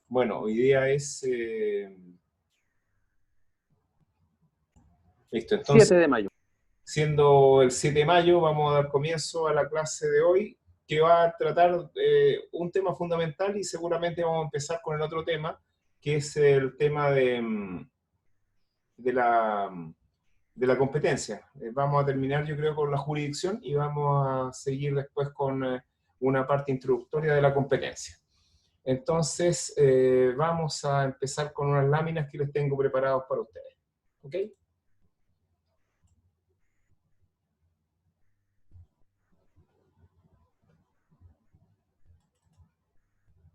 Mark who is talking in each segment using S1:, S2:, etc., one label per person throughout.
S1: Bueno, hoy día es... listo,
S2: 7
S1: entonces,
S2: de mayo.
S1: siendo el 7 de mayo, vamos a dar comienzo a la clase de hoy, que va a tratar un tema fundamental y seguramente vamos a empezar con el otro tema, que es el tema de la, de la competencia. Vamos a terminar, yo creo, con la jurisdicción y vamos a seguir después con una parte introductoria de la competencia. Entonces, vamos a empezar con unas láminas que les tengo preparadas para ustedes. ¿Ok?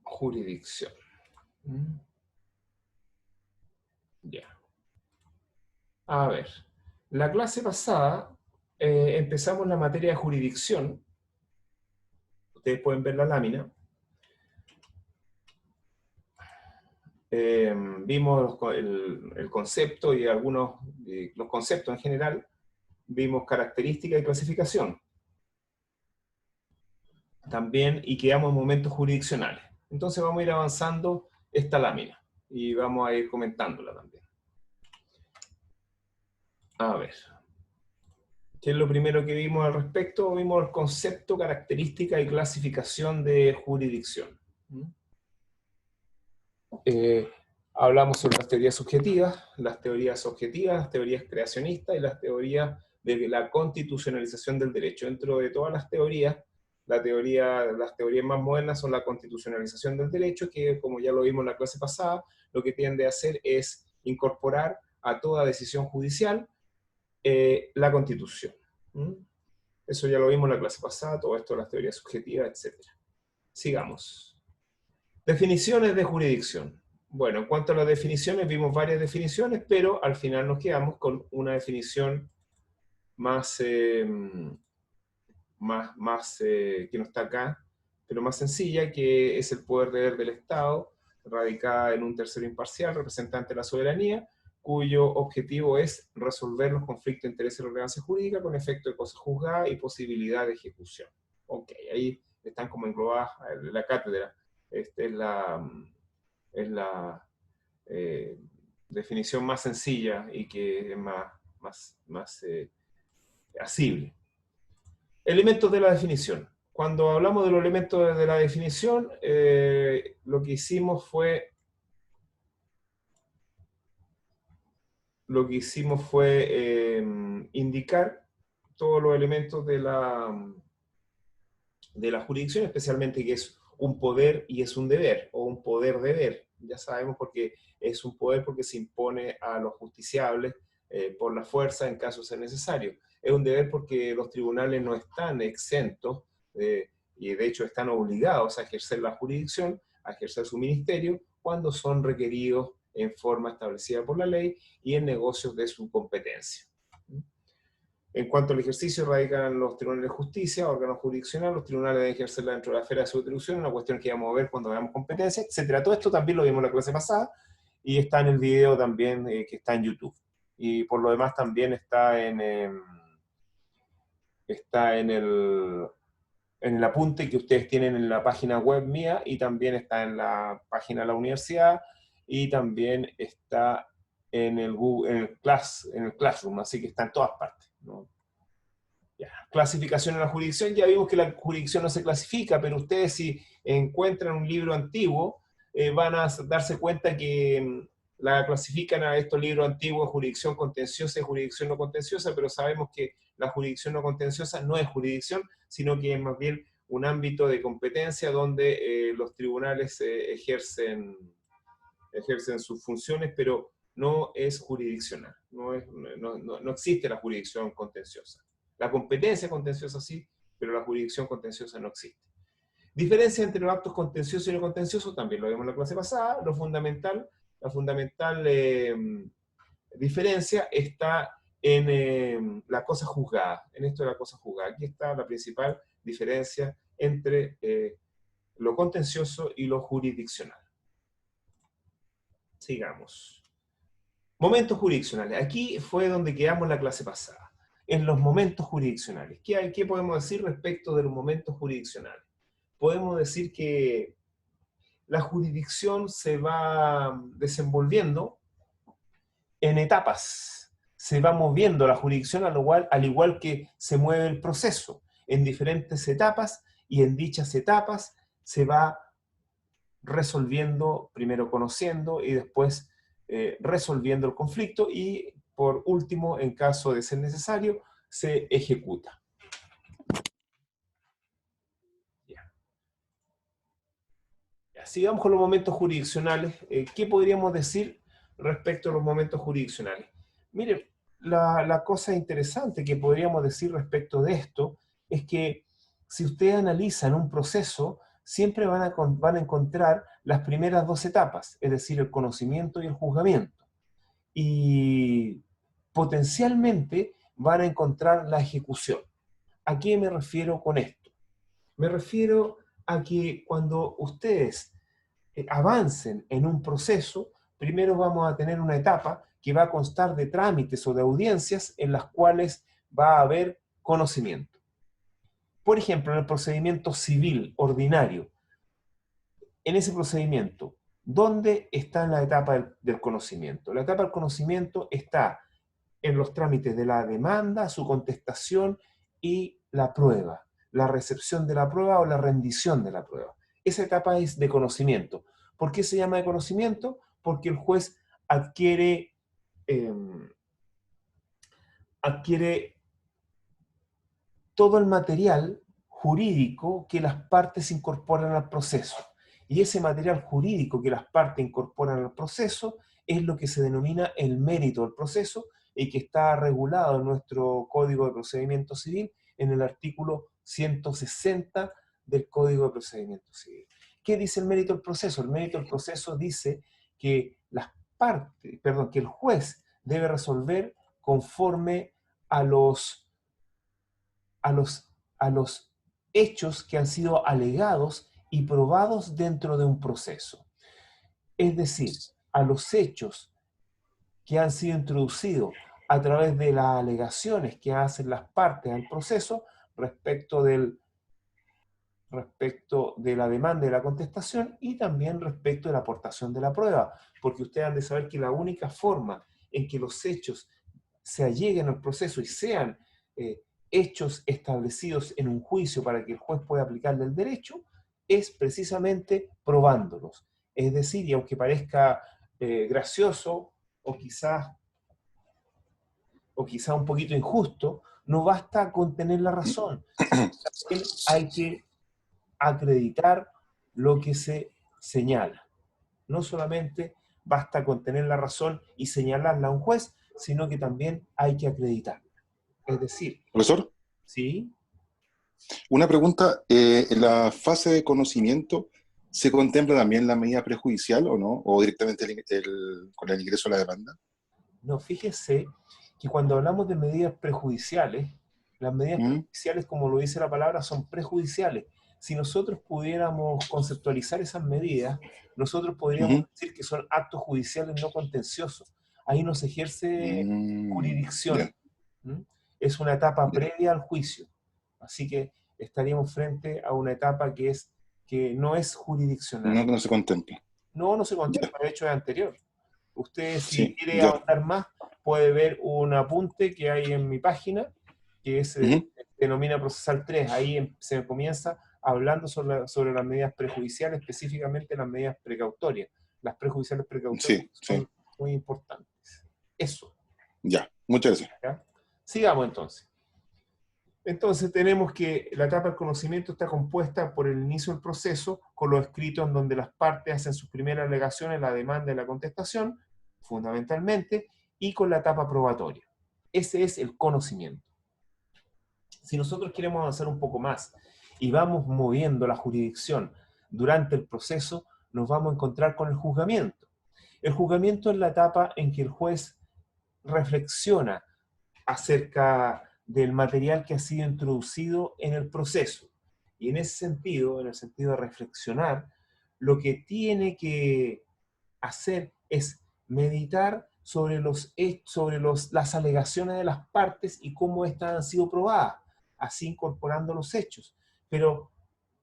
S1: Jurisdicción. Ya. A ver. La clase pasada empezamos la materia de jurisdicción. Ustedes pueden ver la lámina. Vimos el concepto y algunos, los conceptos en general. Vimos característica y clasificación. También, y quedamos en momentos jurisdiccionales. Entonces vamos a ir avanzando esta lámina y vamos a ir comentándola también. A ver, ¿qué es lo primero que vimos al respecto? Vimos el concepto, característica y clasificación de jurisdicción. Hablamos sobre las teorías subjetivas, las teorías creacionistas y las teorías de la constitucionalización del derecho. Dentro de todas las teorías, las teorías más modernas son la constitucionalización del derecho, que como ya lo vimos en la clase pasada, lo que tiende a hacer es incorporar a toda decisión judicial la Constitución. Eso ya lo vimos en la clase pasada, todo esto de las teorías subjetivas, etc. Sigamos. Definiciones de jurisdicción. Bueno, en cuanto a las definiciones, vimos varias definiciones, pero al final nos quedamos con una definición más, que no está acá, pero más sencilla, que es el poder deber del Estado, radicada en un tercero imparcial, representante de la soberanía, cuyo objetivo es resolver los conflictos de interés y relevancia jurídica con efecto de cosa juzgada y posibilidad de ejecución. Ok, ahí están como englobadas la cátedra. Esta es la definición más sencilla y que es más asible. Elementos de la definición. Cuando hablamos de los elementos de la definición, lo que hicimos fue indicar todos los elementos de la jurisdicción, especialmente que es un poder y es un deber, o un poder-deber. Ya sabemos porque es un poder porque se impone a los justiciables por la fuerza en caso de ser necesario. Es un deber porque los tribunales no están exentos y de hecho están obligados a ejercer la jurisdicción, a ejercer su ministerio, cuando son requeridos en forma establecida por la ley y en negocios de su competencia. En cuanto al ejercicio, radican los tribunales de justicia, órganos jurisdiccionales, los tribunales deben ejercerla dentro de la esfera de su atribución, una cuestión que vamos a ver cuando veamos competencia, etc. Todo esto también lo vimos en la clase pasada y está en el video también que está en YouTube. Y por lo demás también está en el apunte que ustedes tienen en la página web mía y también está en la página de la universidad y también está en el Classroom, así que está en todas partes, ¿no? Ya. Clasificación en la jurisdicción, ya vimos que la jurisdicción no se clasifica, pero ustedes si encuentran un libro antiguo, van a darse cuenta que la clasifican a estos libros antiguos jurisdicción contenciosa y jurisdicción no contenciosa, pero sabemos que la jurisdicción no contenciosa no es jurisdicción, sino que es más bien un ámbito de competencia donde los tribunales ejercen sus funciones, pero no es jurisdiccional, no existe la jurisdicción contenciosa. La competencia contenciosa sí, pero la jurisdicción contenciosa no existe. Diferencia entre los actos contenciosos y no contenciosos, también lo vimos en la clase pasada. La fundamental diferencia está en la cosa juzgada, en esto de la cosa juzgada. Aquí está la principal diferencia entre lo contencioso y lo jurisdiccional. Sigamos. Momentos jurisdiccionales. Aquí fue donde quedamos la clase pasada. En los momentos jurisdiccionales. ¿Qué podemos decir respecto de los momentos jurisdiccionales? Podemos decir que la jurisdicción se va desenvolviendo en etapas. Se va moviendo la jurisdicción al igual que se mueve el proceso, en diferentes etapas, y en dichas etapas se va resolviendo, primero conociendo y después resolviendo el conflicto, y por último, en caso de ser necesario, se ejecuta. Sigamos con los momentos jurisdiccionales. ¿Qué podríamos decir respecto a los momentos jurisdiccionales? Miren, la cosa interesante que podríamos decir respecto de esto es que si ustedes analizan un proceso, siempre van a encontrar las primeras dos etapas, es decir, el conocimiento y el juzgamiento. Y potencialmente van a encontrar la ejecución. ¿A qué me refiero con esto? Me refiero a que cuando ustedes avancen en un proceso, primero vamos a tener una etapa que va a constar de trámites o de audiencias en las cuales va a haber conocimiento. Por ejemplo, en el procedimiento civil ordinario, en ese procedimiento, ¿dónde está la etapa del conocimiento? La etapa del conocimiento está en los trámites de la demanda, su contestación y la prueba, la recepción de la prueba o la rendición de la prueba. Esa etapa es de conocimiento. ¿Por qué se llama de conocimiento? Porque el juez adquiere todo el material jurídico que las partes incorporan al proceso. Y ese material jurídico que las partes incorporan al proceso es lo que se denomina el mérito del proceso, y que está regulado en nuestro Código de Procedimiento Civil en el artículo 160 del Código de Procedimiento Civil. ¿Qué dice el mérito del proceso? El mérito del proceso dice que que el juez debe resolver conforme a los hechos que han sido alegados y probados dentro de un proceso. Es decir, a los hechos que han sido introducidos a través de las alegaciones que hacen las partes al proceso respecto de la demanda y la contestación, y también respecto de la aportación de la prueba, porque ustedes han de saber que la única forma en que los hechos se alleguen al proceso y sean hechos establecidos en un juicio para que el juez pueda aplicarle el derecho es precisamente probándolos. Es decir, y aunque parezca gracioso o quizá un poquito injusto, no basta con tener la razón, sino que también hay que acreditar lo que se señala. No solamente basta con tener la razón y señalarla a un juez, sino que también hay que acreditarla. Es decir,
S2: Profesor,
S1: ¿sí?
S2: una pregunta, ¿en la fase de conocimiento se contempla también la medida prejudicial o no? ¿O directamente con el ingreso a la demanda?
S1: No, fíjese que cuando hablamos de medidas prejudiciales, las medidas prejudiciales, como lo dice la palabra, son prejudiciales. Si nosotros pudiéramos conceptualizar esas medidas, nosotros podríamos decir que son actos judiciales no contenciosos. Ahí no se ejerce jurisdicción. Es una etapa previa al juicio. Así que estaríamos frente a una etapa que no es jurisdiccional.
S2: No se contempla.
S1: No se contempla, de hecho es anterior. Usted, si
S2: Sí,
S1: quiere
S2: ya.
S1: ahondar más, puede ver un apunte que hay en mi página, que se denomina Procesal 3. Ahí se comienza hablando sobre las medidas prejudiciales, específicamente las medidas precautorias. Las prejudiciales precautorias son muy importantes. Eso.
S2: Ya, muchas gracias.
S1: ¿Ya? Sigamos entonces. Entonces tenemos que la etapa del conocimiento está compuesta por el inicio del proceso, con los escritos en donde las partes hacen sus primeras alegaciones, la demanda y la contestación, fundamentalmente, y con la etapa probatoria. Ese es el conocimiento. Si nosotros queremos avanzar un poco más y vamos moviendo la jurisdicción durante el proceso, nos vamos a encontrar con el juzgamiento. El juzgamiento es la etapa en que el juez reflexiona acerca del material que ha sido introducido en el proceso. Y en ese sentido, en el sentido de reflexionar, lo que tiene que hacer es meditar sobre las alegaciones de las partes y cómo éstas han sido probadas, así incorporando los hechos. Pero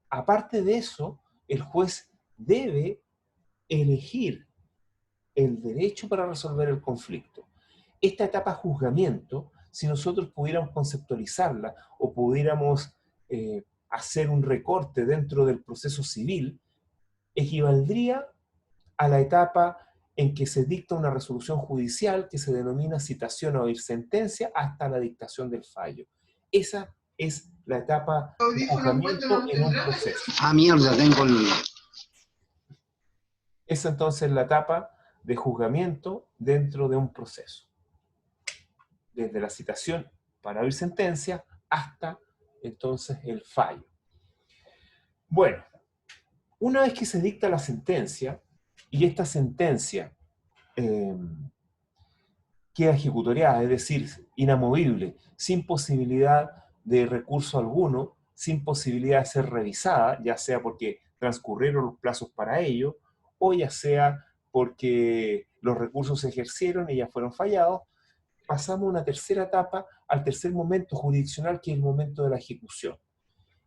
S1: aparte de eso, el juez debe elegir el derecho para resolver el conflicto. Esta etapa juzgamiento, si nosotros pudiéramos conceptualizarla o pudiéramos hacer un recorte dentro del proceso civil, equivaldría a la etapa en que se dicta una resolución judicial que se denomina citación a oír sentencia hasta la dictación del fallo. Esa es la etapa de juzgamiento en un proceso.
S3: Ah, mierda, tengo el...
S1: Es entonces la etapa de juzgamiento dentro de un proceso. Desde la citación para oír sentencia hasta entonces el fallo. Bueno, una vez que se dicta la sentencia, y esta sentencia queda ejecutoriada, es decir, inamovible, sin posibilidad de recurso alguno, sin posibilidad de ser revisada, ya sea porque transcurrieron los plazos para ello, o ya sea porque los recursos se ejercieron y ya fueron fallados, pasamos a una tercera etapa, al tercer momento jurisdiccional, que es el momento de la ejecución.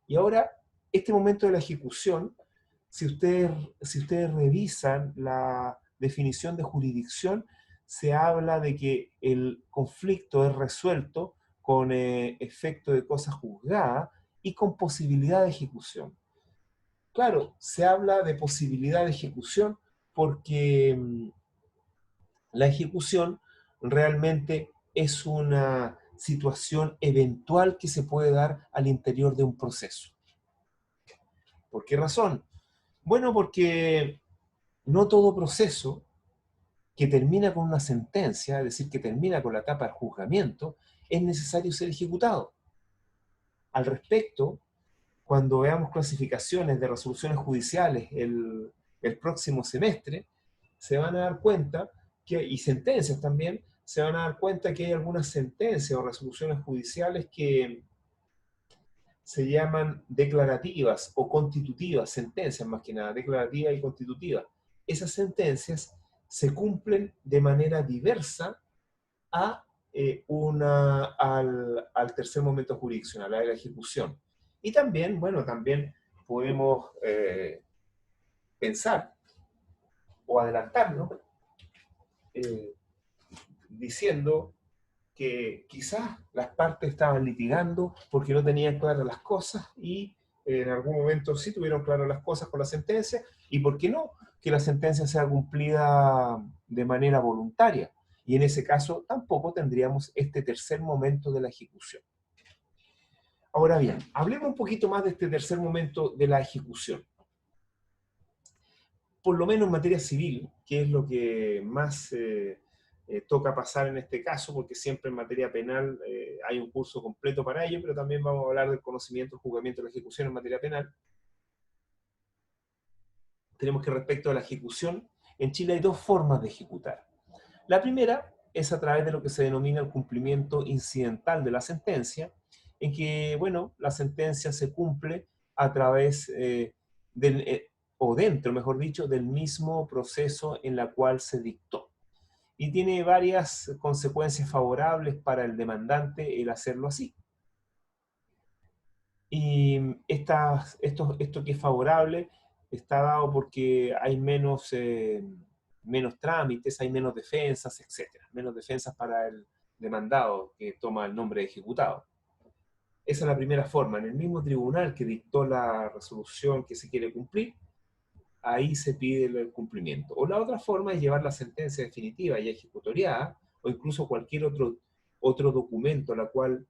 S1: Y ahora, este momento de la ejecución, si ustedes revisan la definición de jurisdicción, se habla de que el conflicto es resuelto con efecto de cosa juzgada y con posibilidad de ejecución. Claro, se habla de posibilidad de ejecución porque la ejecución realmente es una situación eventual que se puede dar al interior de un proceso. ¿Por qué razón? Bueno, porque no todo proceso que termina con una sentencia, es decir, que termina con la etapa del juzgamiento, es necesario ser ejecutado. Al respecto, cuando veamos clasificaciones de resoluciones judiciales el próximo semestre, se van a dar cuenta que, y sentencias también, se van a dar cuenta que hay algunas sentencias o resoluciones judiciales que se llaman declarativas o constitutivas, sentencias más que nada, declarativa y constitutiva. Esas sentencias se cumplen de manera diversa a, al tercer momento jurisdiccional, a la ejecución. Y también, bueno, también podemos pensar o adelantarnos diciendo que quizás las partes estaban litigando porque no tenían claras las cosas y en algún momento sí tuvieron claras las cosas con la sentencia, y por qué no, que la sentencia sea cumplida de manera voluntaria. Y en ese caso tampoco tendríamos este tercer momento de la ejecución. Ahora bien, hablemos un poquito más de este tercer momento de la ejecución. Por lo menos en materia civil, que es lo que más toca pasar en este caso, porque siempre en materia penal hay un curso completo para ello, pero también vamos a hablar del conocimiento, el juzgamiento y la ejecución en materia penal. Tenemos que respecto a la ejecución, en Chile hay dos formas de ejecutar. La primera es a través de lo que se denomina el cumplimiento incidental de la sentencia, en que, bueno, la sentencia se cumple a través o dentro, mejor dicho, del mismo proceso en la cual se dictó. Y tiene varias consecuencias favorables para el demandante el hacerlo así. Y esto que es favorable está dado porque hay menos trámites, hay menos defensas, etc. Menos defensas para el demandado que toma el nombre de ejecutado. Esa es la primera forma. En el mismo tribunal que dictó la resolución que se quiere cumplir, ahí se pide el cumplimiento. O la otra forma es llevar la sentencia definitiva y ejecutoriada, o incluso cualquier otro documento a la cual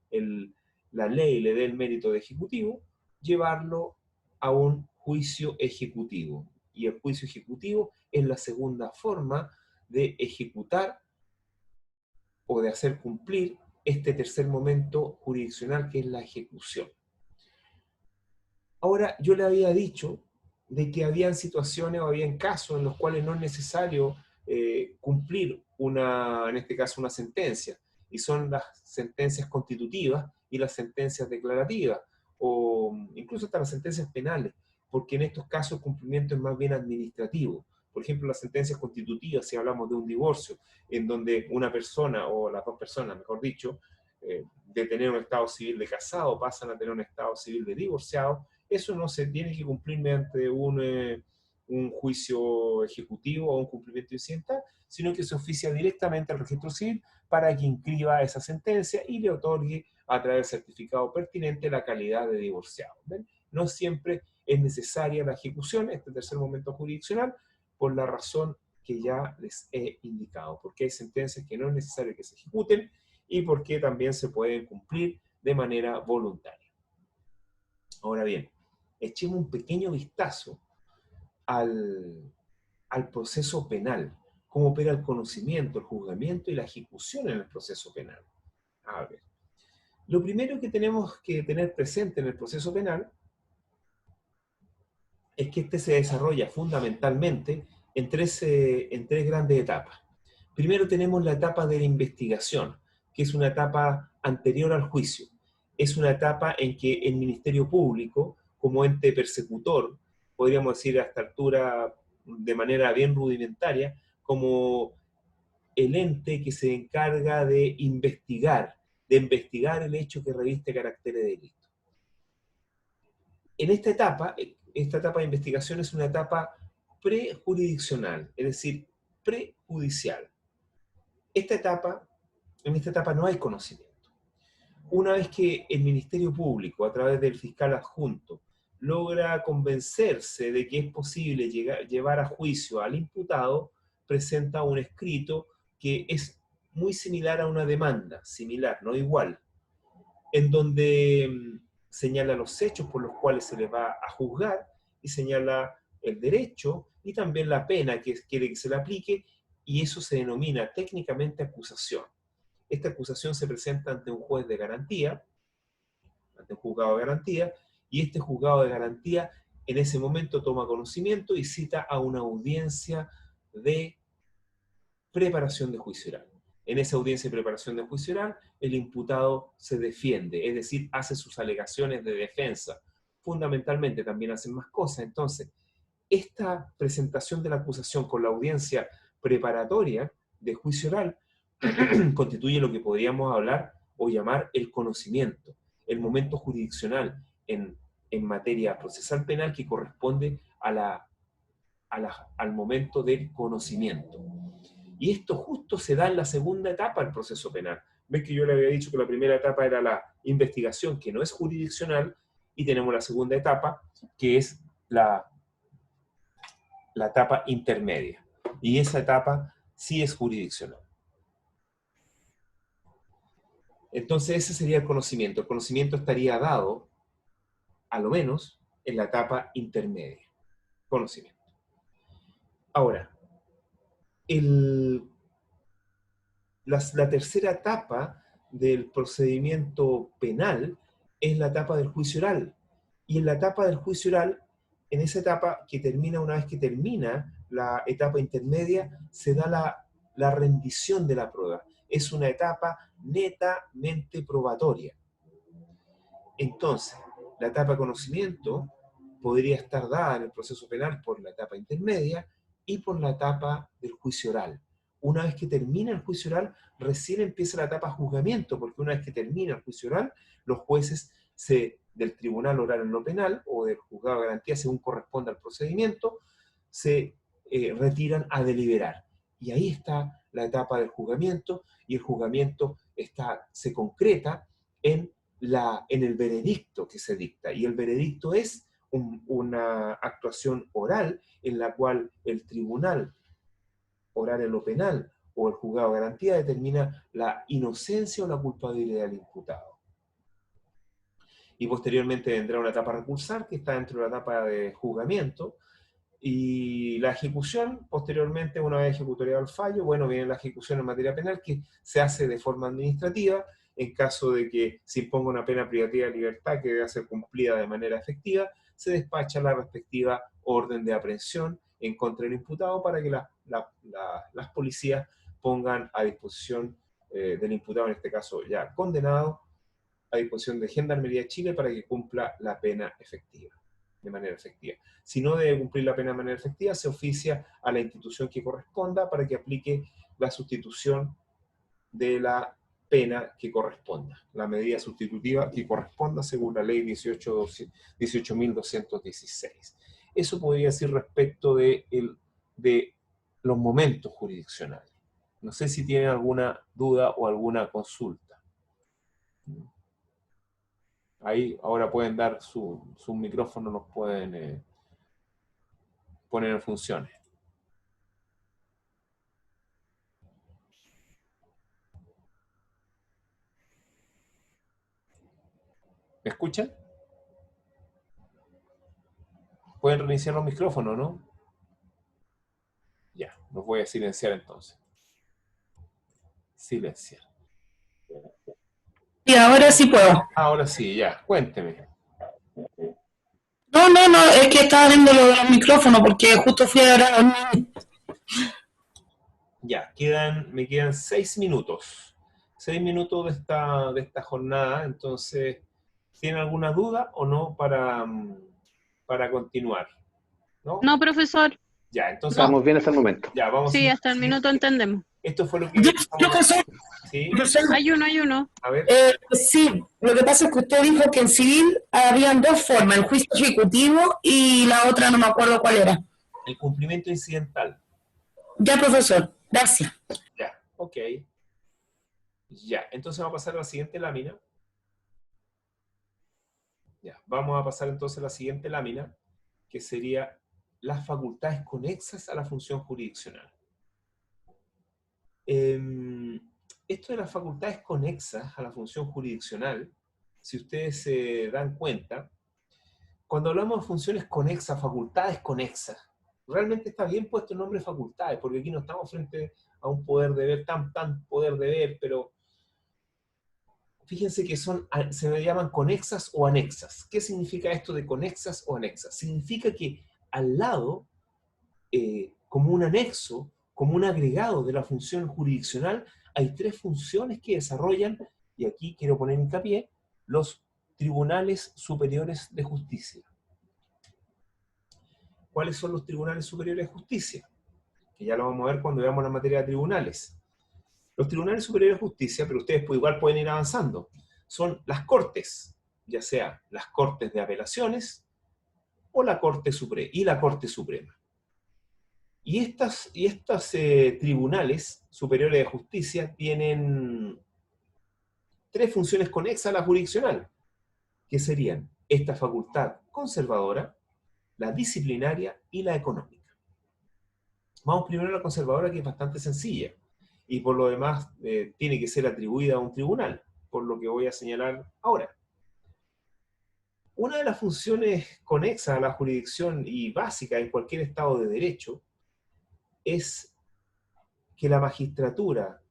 S1: la ley le dé el mérito de ejecutivo, llevarlo a un juicio ejecutivo. Y el juicio ejecutivo es la segunda forma de ejecutar o de hacer cumplir este tercer momento jurisdiccional, que es la ejecución. Ahora, yo le había dicho de que habían situaciones o habían casos en los cuales no es necesario cumplir en este caso, una sentencia, y son las sentencias constitutivas y las sentencias declarativas, o incluso hasta las sentencias penales, porque en estos casos el cumplimiento es más bien administrativo. Por ejemplo, las sentencias constitutivas, si hablamos de un divorcio, en donde una persona, o las dos personas, mejor dicho, de tener un estado civil de casado pasan a tener un estado civil de divorciado, eso no se tiene que cumplir mediante un juicio ejecutivo o un cumplimiento incidental, sino que se oficia directamente al registro civil para que inscriba esa sentencia y le otorgue a través del certificado pertinente la calidad de divorciado. ¿Ven? No siempre es necesaria la ejecución, este tercer momento jurisdiccional, por la razón que ya les he indicado, porque hay sentencias que no es necesario que se ejecuten y porque también se pueden cumplir de manera voluntaria. Ahora bien, echemos un pequeño vistazo al proceso penal, cómo opera el conocimiento, el juzgamiento y la ejecución en el proceso penal. A ver, lo primero que tenemos que tener presente en el proceso penal es que este se desarrolla fundamentalmente en tres grandes etapas. Primero tenemos la etapa de la investigación, que es una etapa anterior al juicio. Es una etapa en que el Ministerio Público, como ente persecutor, podríamos decir a esta altura de manera bien rudimentaria, como el ente que se encarga de investigar el hecho que reviste carácter de delito. En esta etapa de investigación es una etapa prejurisdiccional, es decir, prejudicial. En esta etapa no hay conocimiento. Una vez que el Ministerio Público, a través del fiscal adjunto, logra convencerse de que es posible llevar a juicio al imputado, presenta un escrito que es muy similar a una demanda, similar, no igual, en donde señala los hechos por los cuales se le va a juzgar y señala el derecho y también la pena que quiere que se le aplique, y eso se denomina técnicamente acusación. Esta acusación se presenta ante un juez de garantía, ante un juzgado de garantía, y este juzgado de garantía en ese momento toma conocimiento y cita a una audiencia de preparación de juicio oral. En esa audiencia de preparación de juicio oral, el imputado se defiende, es decir, hace sus alegaciones de defensa. Fundamentalmente también hacen más cosas. Entonces, esta presentación de la acusación con la audiencia preparatoria de juicio oral constituye lo que podríamos hablar o llamar el conocimiento, el momento jurisdiccional en materia procesal penal que corresponde al momento del conocimiento. Y esto justo se da en la segunda etapa del proceso penal. Ves que yo le había dicho que la primera etapa era la investigación, que no es jurisdiccional, y tenemos la segunda etapa, que es la etapa intermedia. Y esa etapa sí es jurisdiccional. Entonces ese sería el conocimiento. El conocimiento estaría dado, a lo menos, en la etapa intermedia. Conocimiento. Ahora, la tercera etapa del procedimiento penal es la etapa del juicio oral. Y en la etapa del juicio oral, en esa etapa que termina, una vez que termina la etapa intermedia, se da la rendición de la prueba. Es una etapa netamente probatoria. Entonces, la etapa de conocimiento podría estar dada en el proceso penal por la etapa intermedia y por la etapa del juicio oral. Una vez que termina el juicio oral, recién empieza la etapa de juzgamiento, porque una vez que termina el juicio oral, los jueces del tribunal oral en lo penal o del juzgado de garantía, según corresponda al procedimiento, se retiran a deliberar. Y ahí está la etapa del juzgamiento, y el juzgamiento se concreta en el veredicto que se dicta. Y el veredicto es una actuación oral en la cual el tribunal oral en lo penal o el juzgado de garantía determina la inocencia o la culpabilidad del imputado. Y posteriormente vendrá una etapa recursal que está dentro de la etapa de juzgamiento, y la ejecución, posteriormente, una vez ejecutoriado el fallo, bueno, viene la ejecución en materia penal que se hace de forma administrativa en caso de que se imponga una pena privativa de libertad que debe ser cumplida de manera efectiva, se despacha la respectiva orden de aprehensión en contra del imputado para que las policías pongan a disposición del imputado, en este caso ya condenado, a disposición de Gendarmería de Chile para que cumpla la pena efectiva, de manera efectiva. Si no debe cumplir la pena de manera efectiva, se oficia a la institución que corresponda para que aplique la sustitución de la pena que corresponda, la medida sustitutiva que corresponda según la ley 18.216. Eso podría decir respecto de los momentos jurisdiccionales. No sé si tienen alguna duda o alguna consulta. Ahí ahora pueden dar su micrófono, los pueden poner en funciones. ¿Me escuchan? Pueden reiniciar los micrófonos, ¿no? Ya, los voy a silenciar entonces. Silenciar.
S3: Y ahora sí puedo.
S1: Ahora sí, ya, cuénteme.
S3: No, es que estaba viendo lo de los micrófonos porque justo fui a grabar.
S1: Ya, me quedan 6 minutos. 6 minutos de esta jornada, entonces, ¿tienen alguna duda o no para continuar? ¿No?
S4: No, profesor.
S1: Ya, entonces,
S5: Estamos bien hasta el momento.
S1: ya, vamos
S4: Sí,
S1: a
S4: hasta el minuto entendemos.
S1: Esto fue lo que...
S3: Profesor,
S1: ¿Sí?
S3: profesor,
S4: Hay uno.
S1: A ver.
S3: sí, lo que pasa es que usted dijo que en civil habían dos formas, el juicio ejecutivo y la otra no me acuerdo cuál era.
S1: El cumplimiento incidental.
S3: Ya, profesor, gracias.
S1: Ya, ok. Ya, entonces vamos a pasar a la siguiente lámina. Ya, vamos a pasar entonces a la siguiente lámina, que sería las facultades conexas a la función jurisdiccional. Esto de las facultades conexas a la función jurisdiccional, si ustedes se dan cuenta, cuando hablamos de funciones conexas, facultades conexas, realmente está bien puesto el nombre facultades, porque aquí no estamos frente a un poder deber, tan poder deber, pero fíjense que se me llaman conexas o anexas. ¿Qué significa esto de conexas o anexas? Significa que al lado, como un anexo, como un agregado de la función jurisdiccional, hay tres funciones que desarrollan, y aquí quiero poner hincapié, los tribunales superiores de justicia. ¿Cuáles son los tribunales superiores de justicia? Que ya lo vamos a ver cuando veamos la materia de tribunales. Los tribunales superiores de justicia, pero ustedes igual pueden ir avanzando, son las cortes, ya sea las cortes de apelaciones o la Corte Suprema, y la Corte Suprema. Y estos tribunales superiores de justicia tienen tres funciones conexas a la jurisdiccional, que serían esta facultad conservadora, la disciplinaria y la económica. Vamos primero a la conservadora, que es bastante sencilla, y por lo demás tiene que ser atribuida a un tribunal, por lo que voy a señalar ahora. Una de las funciones conexas a la jurisdicción y básica en cualquier Estado de Derecho es que la magistratura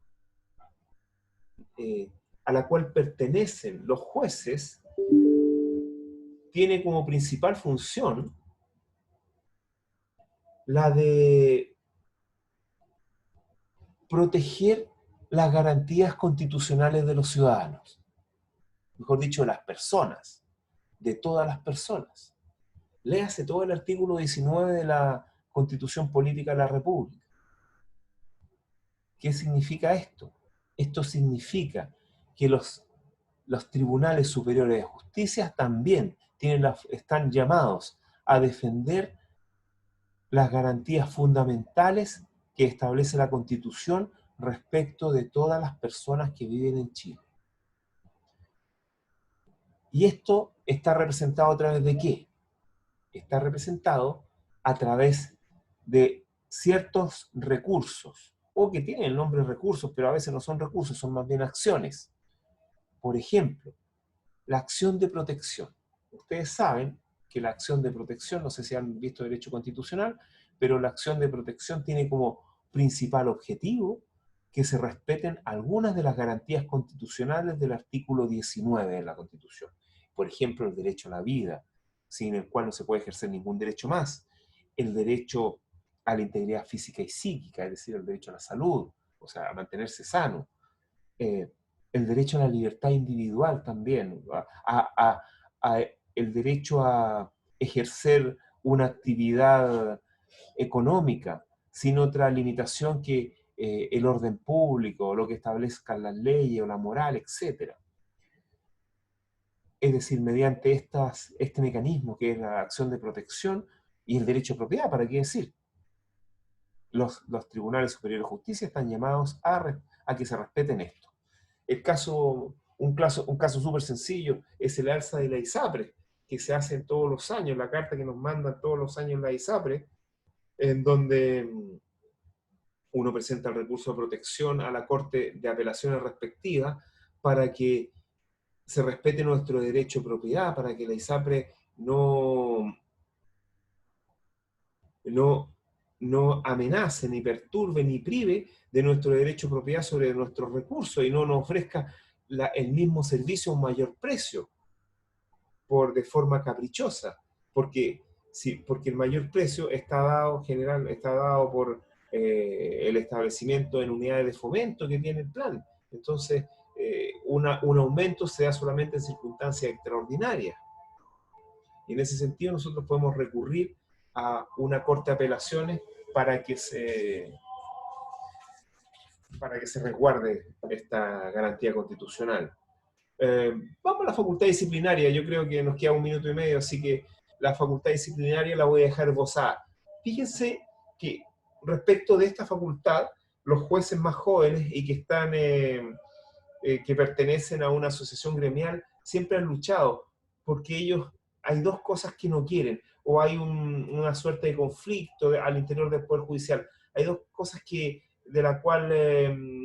S1: a la cual pertenecen los jueces tiene como principal función la de proteger las garantías constitucionales de los ciudadanos, mejor dicho, de las personas, de todas las personas. Léase todo el artículo 19 de la Constitución Política de la República. ¿Qué significa esto? Esto significa que los tribunales superiores de justicia también están llamados a defender las garantías fundamentales que establece la Constitución respecto de todas las personas que viven en Chile. ¿Y esto está representado a través de qué? Está representado a través de ciertos recursos, o que tienen el nombre de recursos, pero a veces no son recursos, son más bien acciones. Por ejemplo, la acción de protección. Ustedes saben que la acción de protección, no sé si han visto derecho constitucional, pero la acción de protección tiene como principal objetivo que se respeten algunas de las garantías constitucionales del artículo 19 de la Constitución. Por ejemplo, el derecho a la vida, sin el cual no se puede ejercer ningún derecho más. El derecho a la integridad física y psíquica, es decir, el derecho a la salud, o sea, a mantenerse sano. El derecho a la libertad individual también, el derecho a ejercer una actividad económica sin otra limitación que el orden público, lo que establezcan las leyes o la moral, etc. Es decir, mediante este mecanismo que es la acción de protección, Y el derecho de propiedad, ¿para qué decir? Los tribunales superiores de justicia están llamados a que se respeten esto. Un caso súper sencillo es el alza de la ISAPRE, que se hace todos los años, la carta que nos mandan todos los años la ISAPRE, en donde uno presenta el recurso de protección a la Corte de Apelaciones respectiva para que se respete nuestro derecho de propiedad, para que la ISAPRE no amenace, ni perturbe, ni prive de nuestro derecho de propiedad sobre nuestros recursos y no nos ofrezca el mismo servicio a un mayor precio de forma caprichosa, porque el mayor precio está dado por el establecimiento en unidades de fomento que tiene el plan. Entonces, un aumento se da solamente en circunstancias extraordinarias. Y en ese sentido nosotros podemos recurrir a una corte de apelaciones para que se resguarde esta garantía constitucional. Vamos a la facultad disciplinaria. Yo creo que nos queda 1 minuto y medio, así que la facultad disciplinaria la voy a dejar esbozada. Fíjense que respecto de esta facultad, los jueces más jóvenes y que están que pertenecen a una asociación gremial siempre han luchado, porque hay dos cosas que no quieren, o hay una suerte de conflicto al interior del Poder Judicial. Hay dos cosas de la cual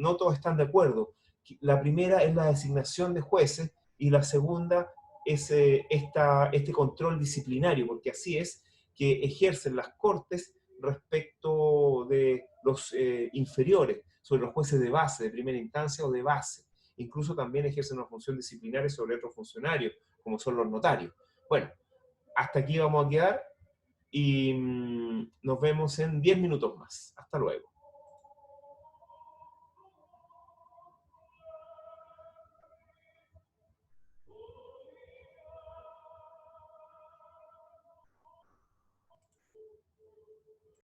S1: no todos están de acuerdo. La primera es la designación de jueces y la segunda es este control disciplinario, porque así es que ejercen las cortes respecto de los inferiores, sobre los jueces de base, de primera instancia o de base. Incluso también ejercen una función disciplinaria sobre otros funcionarios, como son los notarios. Bueno, hasta aquí vamos a quedar y nos vemos en 10 minutos más. Hasta luego.